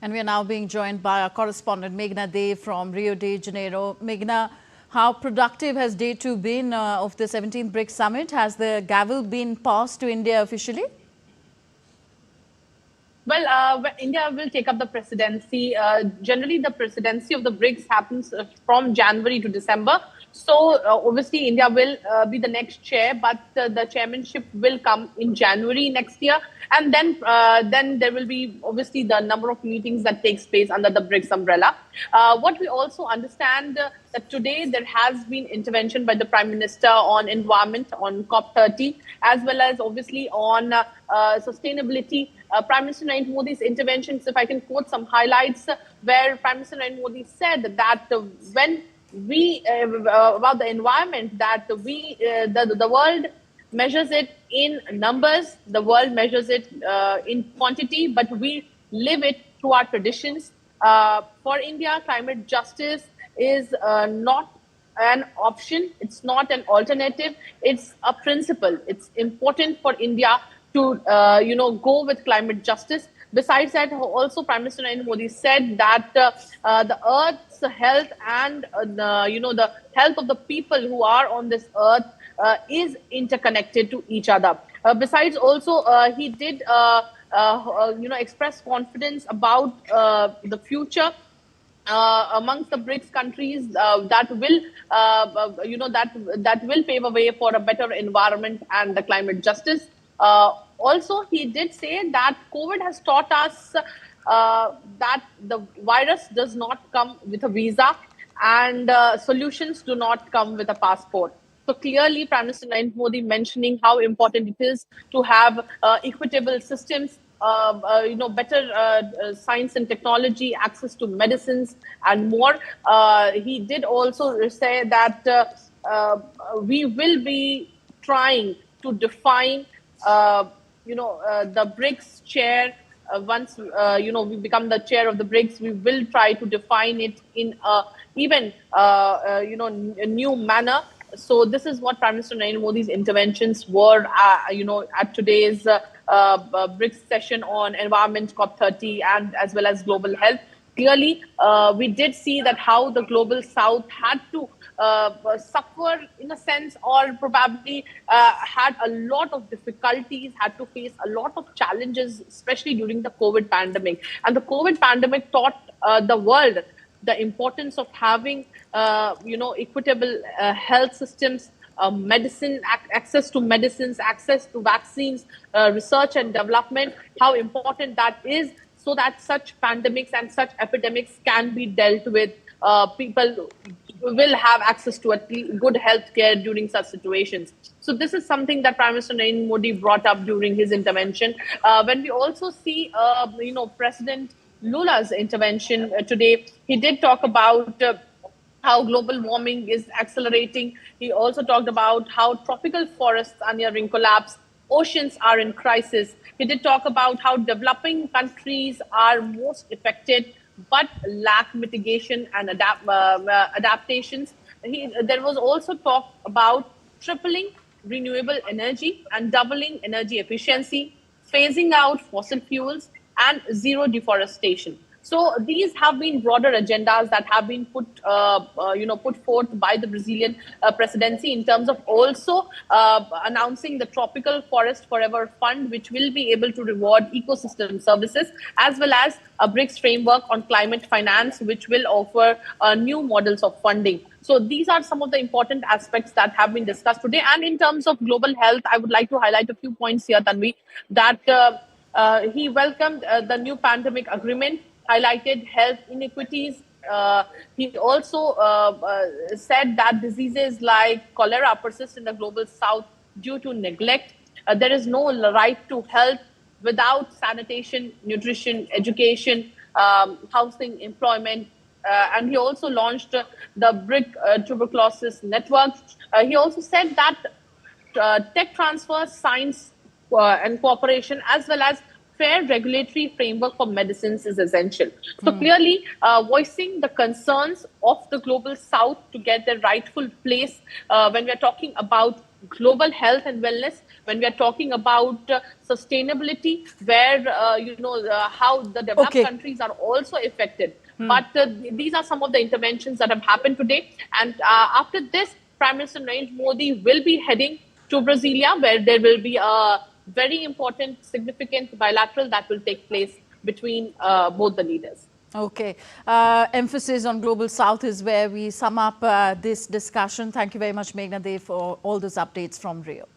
And we are now being joined by our correspondent Meghna Dey from Rio de Janeiro. Meghna, how productive has day two been of the 17th BRICS summit? Has the gavel been passed to India officially? Well, India will take up the presidency. Generally, the presidency of the BRICS happens from January to December. So, obviously, India will be the next chair, but the chairmanship will come in January next year. And then there will be, obviously, the number of meetings that takes place under the BRICS umbrella. What we also understand that today there has been intervention by the Prime Minister on environment, on COP30, as well as, obviously, on sustainability. Prime Minister Narendra Modi's interventions, if I can quote some highlights, where Prime Minister Narendra Modi said that when we, about the environment, that the world measures it in numbers, the world measures it in quantity, but we live it through our traditions. For India, climate justice is not an option. It's not an alternative. It's a principle. It's important for India to, go with climate justice. Besides that, also Prime Minister Narendra Modi said that the Earth's health and the health of the people who are on this Earth is interconnected to each other. Besides, also he did express confidence about the future amongst the BRICS countries that will pave a way for a better environment and the climate justice. Also, he did say that COVID has taught us that the virus does not come with a visa and solutions do not come with a passport. So clearly, Prime Minister Narendra Modi mentioning how important it is to have equitable systems, better science and technology, access to medicines and more. He did also say that we will be trying to define, the BRICS chair. Once, we become the chair of the BRICS, we will try to define it in a new manner. So this is what Prime Minister Narendra Modi's interventions were, at today's BRICS session on environment, COP30, and as well as global health. Clearly, we did see that how the global South had to suffer in a sense, or probably had a lot of difficulties, had to face a lot of challenges, especially during the COVID pandemic. And the COVID pandemic taught the world the importance of having, equitable health systems, access to medicines, access to vaccines, research and development, how important that is, so that such pandemics and such epidemics can be dealt with. People will have access to at least good health care during such situations. So this is something that Prime Minister Narendra Modi brought up during his intervention. When we also see, President Lula's intervention today, he did talk about how global warming is accelerating. He also talked about how tropical forests are nearing collapse, oceans are in crisis. He did talk about how developing countries are most affected but lack mitigation and adaptations. There was also talk about tripling renewable energy and doubling energy efficiency, phasing out fossil fuels, and zero deforestation. So these have been broader agendas that have been put forth by the Brazilian presidency, in terms of also announcing the Tropical Forest Forever Fund, which will be able to reward ecosystem services, as well as a BRICS framework on climate finance, which will offer new models of funding. So these are some of the important aspects that have been discussed today. And in terms of global health, I would like to highlight a few points here, Tanvi, that he welcomed the new pandemic agreement, highlighted health inequities. He also said that diseases like cholera persist in the global South due to neglect. There is no right to health without sanitation, nutrition, education, housing, employment. And he also launched the BRIC tuberculosis network. He also said that tech transfer, science and cooperation, as well as fair regulatory framework for medicines is essential. So clearly voicing the concerns of the global South to get their rightful place when we're talking about global health and wellness, when we are talking about sustainability, where how the developed Okay. countries are also affected. But these are some of the interventions that have happened today. And after this, Prime Minister Narendra Modi will be heading to Brasilia, where there will be a very important, significant bilateral that will take place between both the leaders. Okay. Emphasis on Global South is where we sum up this discussion. Thank you very much, Meghna Dev, for all those updates from Rio.